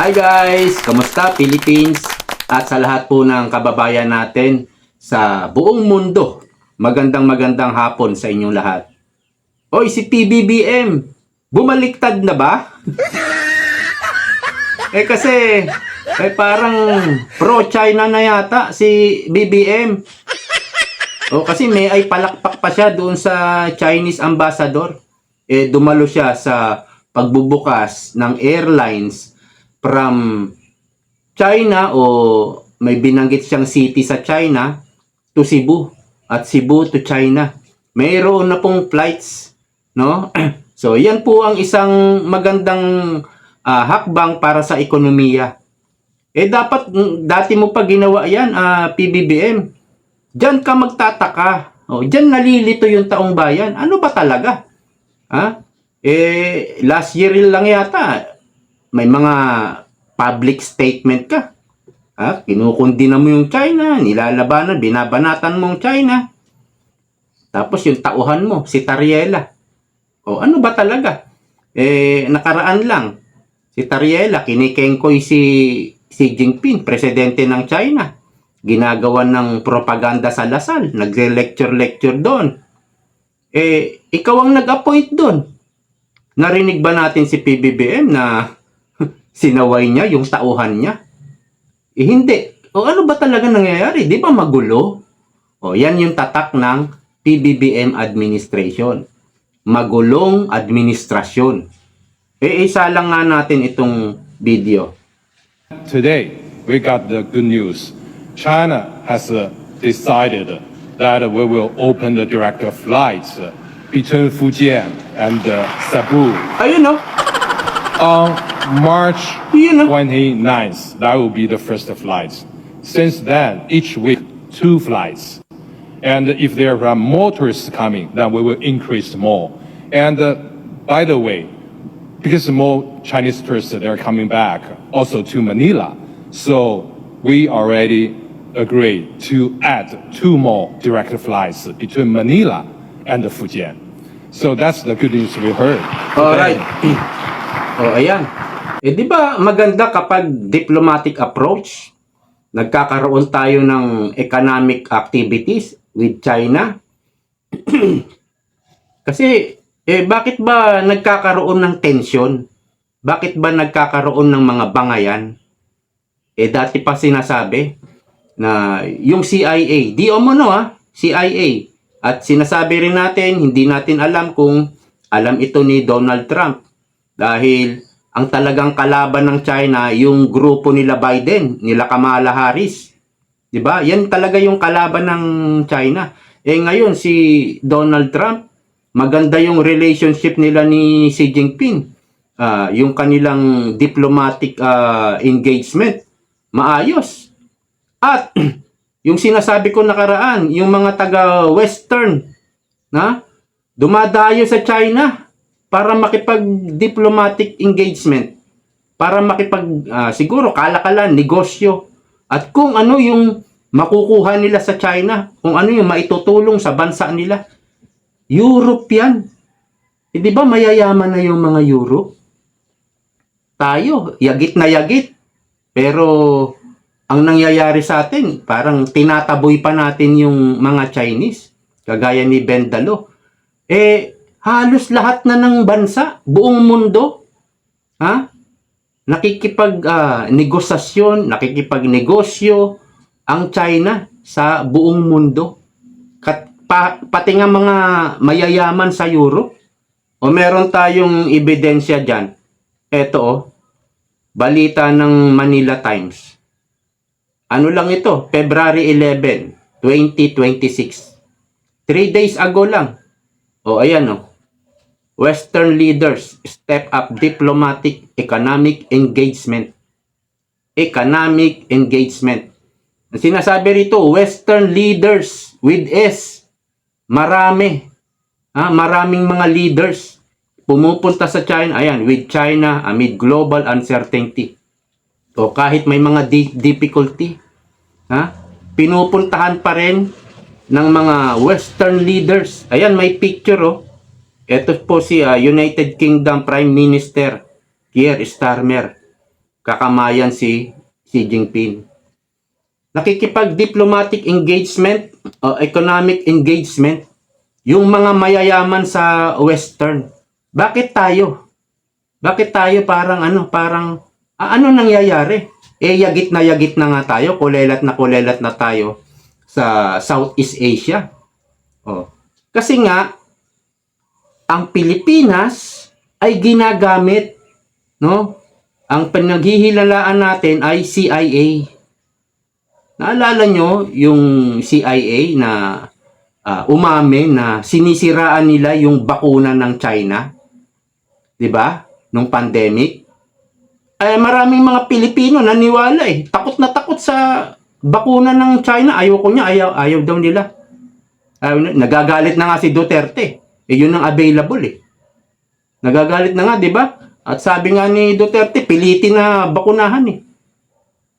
Hi guys! Kamusta Philippines? At sa lahat po ng kababayan natin sa buong mundo, magandang hapon sa inyong lahat. Oy, si PBBM, bumaliktad na ba? Kasi parang pro-China na yata si BBM. Kasi may ay palakpak pa siya doon sa Chinese ambassador. Dumalo siya sa pagbubukas ng airlines from China o may binanggit siyang city sa China to Cebu at Cebu to China. Mayroon na pong flights, no? So, yan po ang isang magandang hakbang para sa ekonomiya. Dapat dati mo pa ginawa yan, PBBM. Diyan ka magtataka. Diyan nalilito yung taong bayan. Ano ba talaga? Last year lang yata, may mga public statement ka. Kinukundina mo yung China, nilalabanan, binabanatan mo yung China. Tapos yung tauhan mo, si Tariela. Ano ba talaga? Nakaraan lang, si Tariela, kinikengkoy si Xi Jinping, presidente ng China. Ginagawan ng propaganda sa Lasal, nagre-lecture doon. Ikaw ang nag-appoint doon. Narinig ba natin si PBBM na sinaway niya yung tauhan niya? Hindi. Ano ba talaga nangyayari? Di ba magulo? Yan yung tatak ng PBBM administration. Magulong administrasyon. Isa lang nga natin itong video. Today, we got the good news. China has decided that we will open the direct flights between Fujian and Cebu. Ayun On March 29th, that will be the first flights. Since then, each week, 2 flights. And if there are more tourists coming, then we will increase more. And by the way, because more Chinese tourists they're coming back also to Manila, so we already agreed to add 2 more direct flights between Manila and Fujian. So that's the good news we heard. Alright. Ayan. Di ba maganda kapag diplomatic approach? Nagkakaroon tayo ng economic activities with China. Kasi, bakit ba nagkakaroon ng tension? Bakit ba nagkakaroon ng mga bangayan? Dati pa sinasabi na yung CIA, di umano CIA. At sinasabi rin natin, hindi natin alam kung alam ito ni Donald Trump. Dahil ang talagang kalaban ng China, yung grupo nila Biden, nila Kamala Harris. Diba? Yan talaga yung kalaban ng China. Ngayon, si Donald Trump, maganda yung relationship nila ni Xi Jinping. Yung kanilang diplomatic engagement, maayos. At yung sinasabi ko nakaraan, yung mga taga-Western na dumadayo sa China para makipag-diplomatic engagement, para siguro kalakalan, negosyo, at kung ano yung makukuha nila sa China, kung ano yung maitutulong sa bansa nila. Europe yan. Di ba mayayaman na yung mga Europe? Tayo, yagit na yagit. Pero ang nangyayari sa atin, parang tinataboy pa natin yung mga Chinese, kagaya ni Bendalo. Halos lahat na ng bansa, buong mundo, nakikipag-negosasyon, nakikipagnegosyo ang China sa buong mundo. Pati nga mga mayayaman sa Europe. Meron tayong ebidensya dyan. Ito, balita ng Manila Times. Ano lang ito? February 11, 2026. 3 days ago lang. Ayan Western leaders step up diplomatic economic engagement. Economic engagement. Sinasabi rito, Western leaders with S. Marami. Maraming mga leaders pumupunta sa China. Ayan, with China amid global uncertainty. Kahit may mga difficulty, pinupuntahan pa rin ng mga Western leaders. Ayan, may picture Ito po si United Kingdom Prime Minister Keir Starmer. kakamayan si Xi Jinping. Nakikipag-diplomatic engagement o economic engagement yung mga mayayaman sa Western. Bakit tayo? Bakit tayo parang ano nangyayari? Yagit na nga tayo, kulelat na tayo sa Southeast Asia. Oh. Kasi nga, ang Pilipinas ay ginagamit, no? Ang pinaghihilalaan natin ay CIA. Naalala nyo yung CIA na umamin na sinisiraan nila yung bakuna ng China? 'Di ba? Nung pandemic. Maraming mga Pilipino naniwala eh. Takot na takot sa bakuna ng China. Ayoko niya, ayaw daw nila. Nagagalit na nga si Duterte. Yun ang available eh. Nagagalit na nga, 'di ba? At sabi nga ni Duterte, pilitin na bakunahan eh.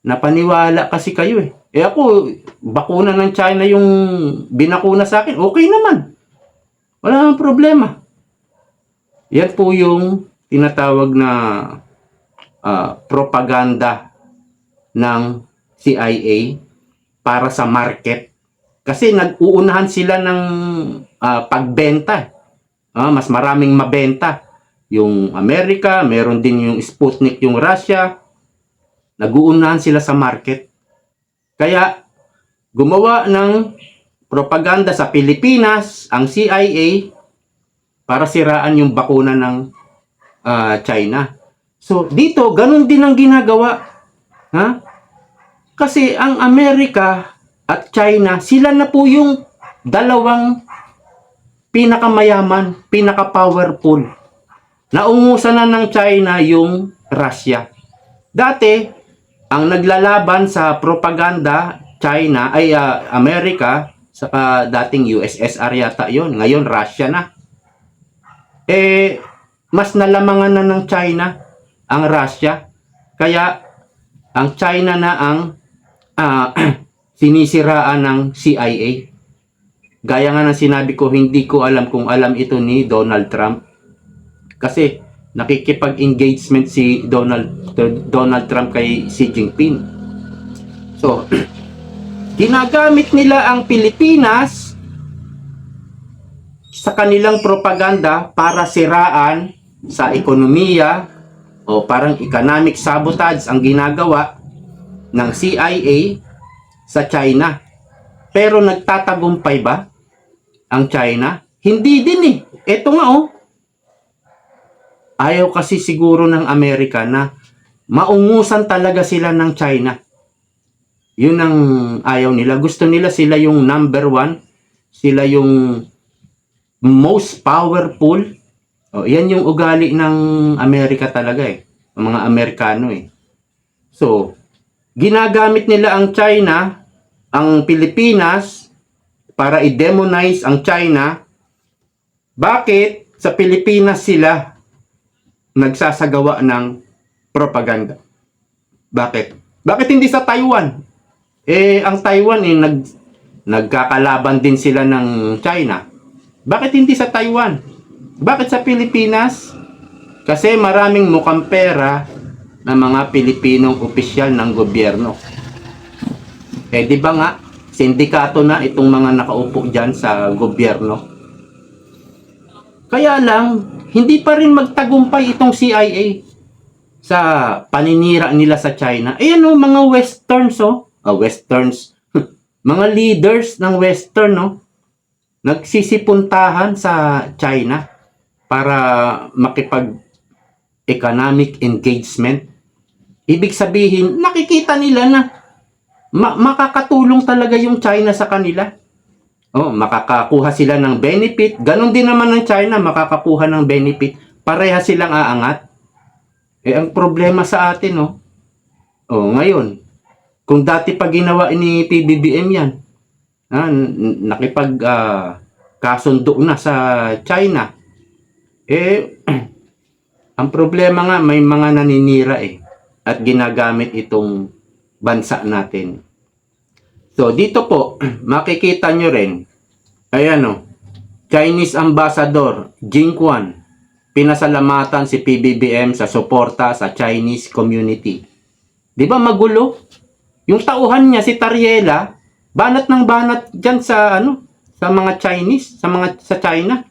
Napaniwala kasi kayo eh. Ako, bakuna ng China yung binakuna sa akin. Okay naman. Wala nang problema. Yan po yung tinatawag na propaganda ng CIA para sa market. Kasi nag-uunahan sila ng pagbenta. Mas maraming mabenta. Yung Amerika, meron din yung Sputnik, yung Russia. Nag-uunahan sila sa market. Kaya, gumawa ng propaganda sa Pilipinas, ang CIA, para siraan yung bakuna ng China. So, dito, ganun din ang ginagawa. Kasi ang Amerika at China, sila na po yung dalawang pinakamayaman, pinaka-powerful. Naungusan na ng China yung Russia. Dati, ang naglalaban sa propaganda, China, ay Amerika, saka dating USSR yata yon. Ngayon, Russia na. Mas nalamangan na ng China ang Russia. Kaya, ang China na ang sinisiraan ng CIA. Gaya nga ng sinabi ko, hindi ko alam kung alam ito ni Donald Trump. Kasi, nakikipag-engagement si Donald Trump kay Xi Jinping. So, ginagamit nila ang Pilipinas sa kanilang propaganda para siraan sa ekonomiya o parang economic sabotage ang ginagawa ng CIA sa China. Pero nagtatagumpay ba ang China? Hindi din eh. Ito nga ayaw kasi siguro ng Amerika na maungusan talaga sila ng China. Yun ang ayaw nila. Gusto nila sila yung number one. Sila yung most powerful. Yan yung ugali ng Amerika talaga eh. Ng mga Amerikano eh. So, ginagamit nila ang China, ang Pilipinas, para i-demonize ang China. Bakit sa Pilipinas sila nagsasagawa ng propaganda? Bakit? Bakit hindi sa Taiwan? Ang Taiwan nagkakalaban din sila ng China. Bakit hindi sa Taiwan? Bakit sa Pilipinas? Kasi maraming mukhang pera ng mga Pilipinong opisyal ng gobyerno. Di ba nga, sindikato na itong mga nakaupo dyan sa gobyerno. Kaya lang, hindi pa rin magtagumpay itong CIA sa paninira nila sa China. Mga Westerns, Westerns, mga leaders ng Western, nagsisipuntahan sa China para makipag-economic engagement. Ibig sabihin, nakikita nila na makakatulong talaga yung China sa kanila. Makakakuha sila ng benefit. Ganon din naman ng China, makakakuha ng benefit. Pareha silang aangat. Ang problema sa atin, ngayon, kung dati pa ginawa ni PBBM yan, kasundo na sa China, ang problema nga, may mga naninira at ginagamit itong bansa natin. So, dito po, makikita nyo rin, Chinese Ambassador Jing Quan, pinasalamatan si PBBM sa suporta sa Chinese community. Di ba magulo? Yung tauhan niya, si Tariela, banat ng banat dyan sa, sa mga Chinese, sa China.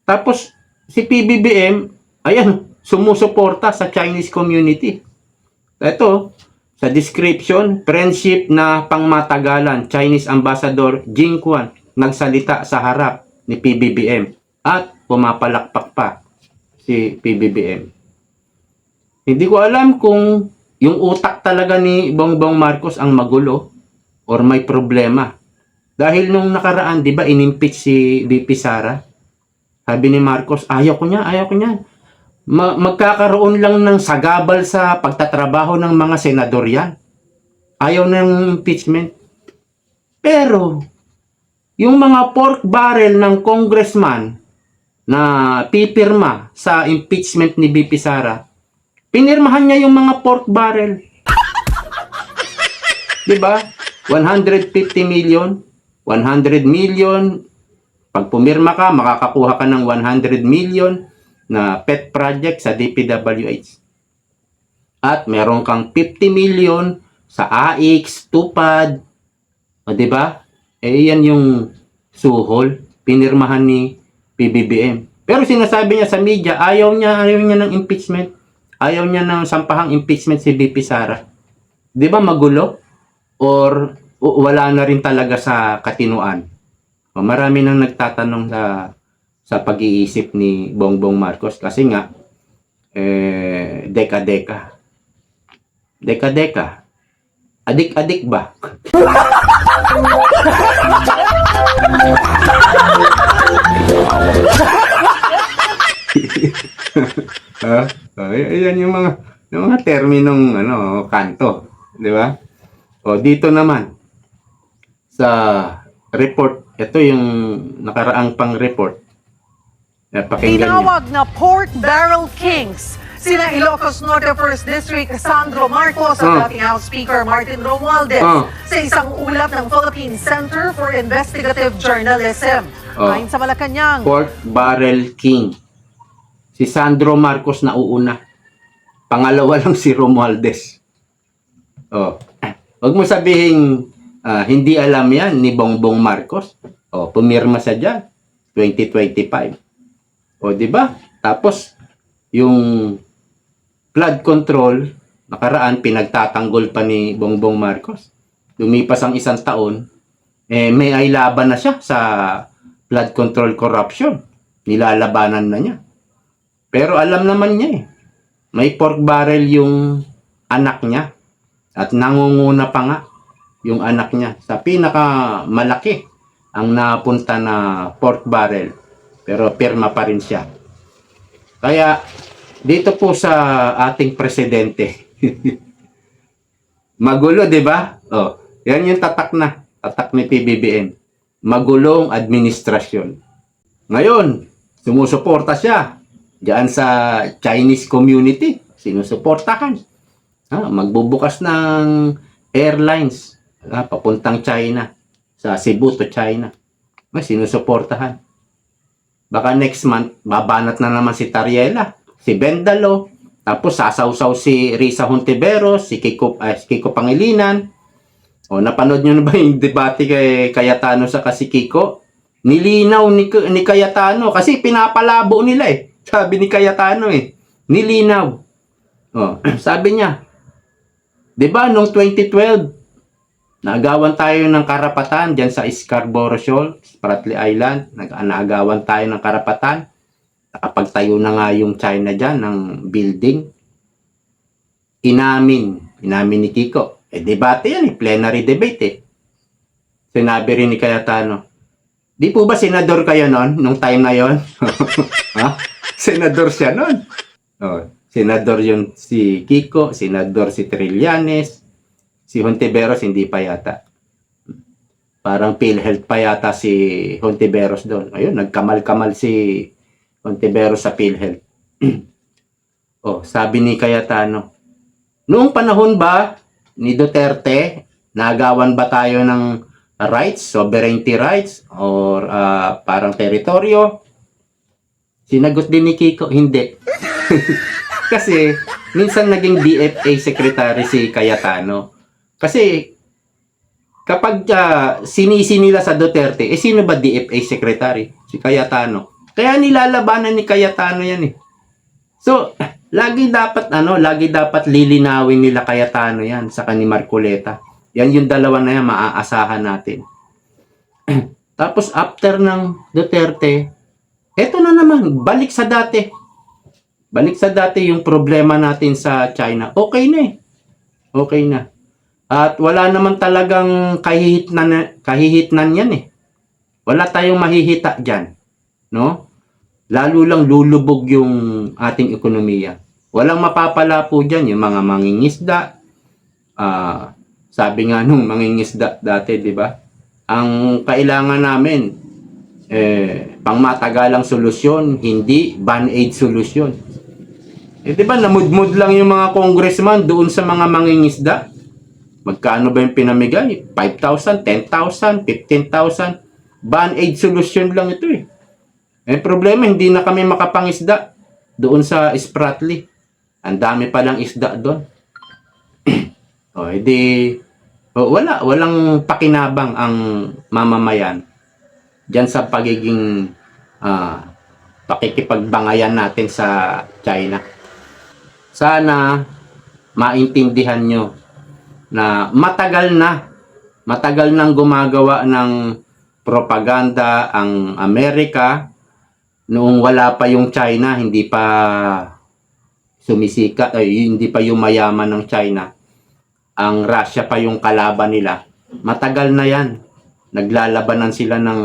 Tapos, si PBBM, ayan, sumusuporta sa Chinese community. Ito, sa description, friendship na pangmatagalan, Chinese Ambassador Jing Quan nagsalita sa harap ni PBBM at pumapalakpak pa si PBBM. Hindi ko alam kung yung utak talaga ni Bongbong Marcos ang magulo or may problema. Dahil nung nakaraan, di ba, inimpeach si VP Sara? Sabi ni Marcos, ayaw ko niya. Magkakaroon lang ng sagabal sa pagtatrabaho ng mga senador yan. Ayaw ng impeachment. Pero, yung mga pork barrel ng congressman na pipirma sa impeachment ni VP Sara, pinirmahan niya yung mga pork barrel. Diba? 150 million, 100 million. Pag pumirma ka, makakakuha ka ng 100 million na pet project sa DPWH. At meron kang 50 million sa AIX, Tupad. O diba? Yan yung suhol, pinirmahan ni PBBM. Pero sinasabi niya sa media, ayaw niya ng impeachment. Ayaw niya ng sampahang impeachment si VP Sara. Di ba magulo? Or wala na rin talaga sa katinuan? O, marami nang nagtatanong sa pag-iisip ni Bongbong Marcos kasi nga, deka-deka. Deka-deka. Adik-adik ba? Ayan yung mga terminong kanto, di ba? O dito naman sa report, ito yung nakaraang pang-report. Pakinggan niyo. Tinawag na Pork Barrel Kings sina Ilocos Norte 1st District Sandro Marcos at dating House Speaker Martin Romualdez sa isang ulat ng Philippine Center for Investigative Journalism. Ayon sa Malacanang, Pork Barrel King. Si Sandro Marcos na uuna. Pangalawa lang si Romualdez. Huwag mo sabihin hindi alam yan ni Bongbong Marcos. Pumirma sa dyan. 2025. Di ba? Tapos, yung flood control, nakaraan, pinagtatanggol pa ni Bongbong Marcos. Lumipas ang isang taon, may ay laban na siya sa flood control corruption. Nilalabanan na niya. Pero alam naman niya may pork barrel yung anak niya. At nangunguna pa nga yung anak niya. Sa pinakamalaki ang napunta na pork barrel. Pero pirma pa rin siya. Kaya, dito po sa ating presidente, magulo, di ba? Yan yung tatak ni PBBM. Magulong administrasyon. Ngayon, sumusuporta siya diyan sa Chinese community. Sinusuportahan. Magbubukas ng airlines papuntang China, sa Cebu to China. Sinusuportahan. Baka next month, babanat na naman si Tariela, si Bendalo, tapos sasawsaw si Risa Hontiveros, si Kiko Pangilinan. Napanood nyo na ba yung debate kay Cayetano sa si Kiko? Nilinaw ni Cayetano kasi pinapalabo nila Sabi ni Cayetano nilinaw. Sabi niya, di ba nung 2012, naagawan tayo ng karapatan dyan sa Scarborough Shoal, Spratly Island. Naagawan tayo ng karapatan. Nakapagtayo na nga yung China dyan ng building. Inamin ni Kiko. Debate yan plenary debate Sinabi rin ni Cayetano, di po ba senador kayo nung time na yon? Senador siya nun. Senador yun si Kiko, senador si Trillanes, si Hontiveros hindi pa yata. Parang PhilHealth pa yata si Hontiveros doon. Ayun, nagkamal-kamal si Hontiveros sa PhilHealth. Sabi ni Cayetano, noong panahon ba ni Duterte, nagawan ba tayo ng rights, sovereignty rights, or parang teritoryo? Sinagot din ni Kiko, hindi. Kasi, minsan naging DFA secretary si Cayetano. Kasi, kapag sinisi nila sa Duterte, sino ba DFA secretary? Si Cayetano. Kaya nilalabanan ni Cayetano yan eh. So, lagi dapat lilinawin nila Cayetano yan sa ni Marcoleta. Yan yung dalawa na yan, maaasahan natin. Tapos, after ng Duterte, eto na naman, balik sa dati. Balik sa dati yung problema natin sa China. Okay na eh. Okay na. At wala naman talagang kahihitnan yan eh. Wala tayong mahihita dyan. No? Lalo lang lulubog yung ating ekonomiya. Walang mapapala po dyan yung mga mangingisda. Sabi nga nung mangingisda dati, di ba? Ang kailangan namin, pangmatagalang solusyon, hindi band-aid solusyon. Di ba, namudmud lang yung mga congressman doon sa mga mangingisda? Magkano ba yung pinamigay? 5,000, 10,000, 15,000. Band-aid solution lang ito eh. Problema, hindi na kami makapangisda doon sa Spratly. Ang dami palang isda doon. Walang pakinabang ang mamamayan diyan sa pagiging pakikipagbangayan natin sa China. Sana maintindihan nyo na matagal nang gumagawa ng propaganda ang Amerika. Noong wala pa yung China, hindi pa sumisikat, hindi pa yumayaman ng China. Ang Russia pa yung kalaban nila. Matagal na yan. Naglalabanan sila ng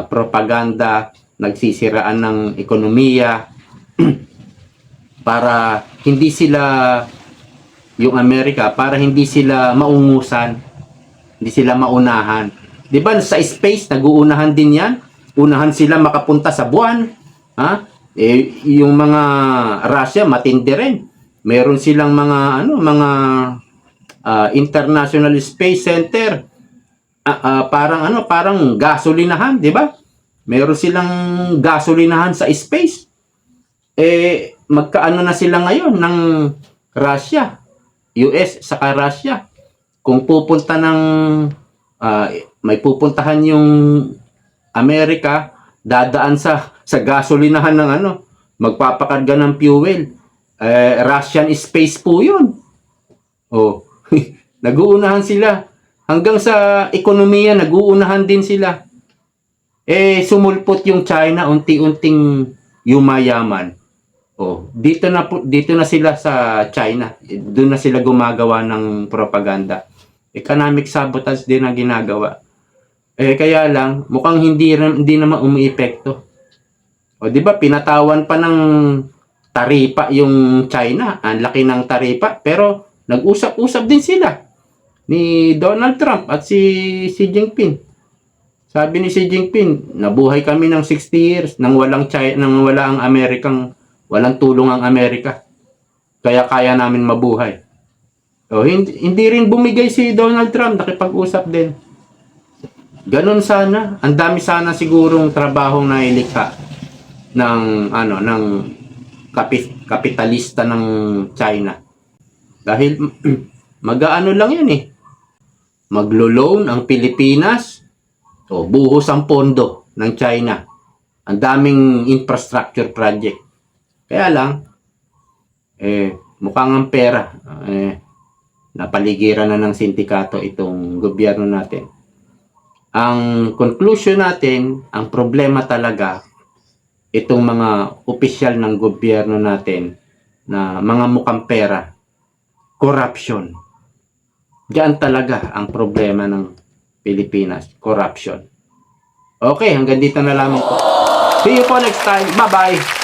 propaganda, nagsisiraan ng ekonomiya para hindi sila, yung Amerika, para hindi sila maungusan, hindi sila maunahan. Di ba sa space, nag-uunahan din yan? Unahan sila makapunta sa buwan. Yung mga Russia, matindi rin. Meron silang mga International Space Center. Parang gasolinahan, di ba? Meron silang gasolinahan sa space. Magkaano na sila ngayon ng Russia, US saka Russia. Kung pupunta may pupuntahan yung Amerika, dadaan sa gasolinahan ng magpapakarga ng fuel. Russian space po yun. Nag-uunahan sila. Hanggang sa ekonomiya, nag-uunahan din sila. Sumulpot yung China, unti-unting yumayaman. Dito na sila sa China. Doon na sila gumagawa ng propaganda. Economic sabotage din ang ginagawa. Kaya lang, mukhang hindi naman umiepekto. Di ba, pinatawan pa ng taripa yung China. Ang laki ng taripa. Pero, nag-usap-usap din sila ni Donald Trump at si Xi Jinping. Sabi ni Xi Jinping, nabuhay kami ng 60 years nang walang tulong ang Amerika. Kaya kaya namin mabuhay. Hindi rin bumigay si Donald Trump, nakipag-usap din. Ganon sana. Ang dami sana sigurong trabahong nailikha ng kapitalista ng China. Dahil mag-aano lang yan eh. Maglo-loan ang Pilipinas, buhos ang pondo ng China. Ang daming infrastructure project. Kaya lang, mukhang ang pera, napaligiran na ng sindikato itong gobyerno natin. Ang conclusion natin, ang problema talaga, itong mga opisyal ng gobyerno natin na mga mukhang pera, corruption. Diyan talaga ang problema ng Pilipinas, corruption. Okay, hanggang dito na lamang po. See you po next time. Bye-bye!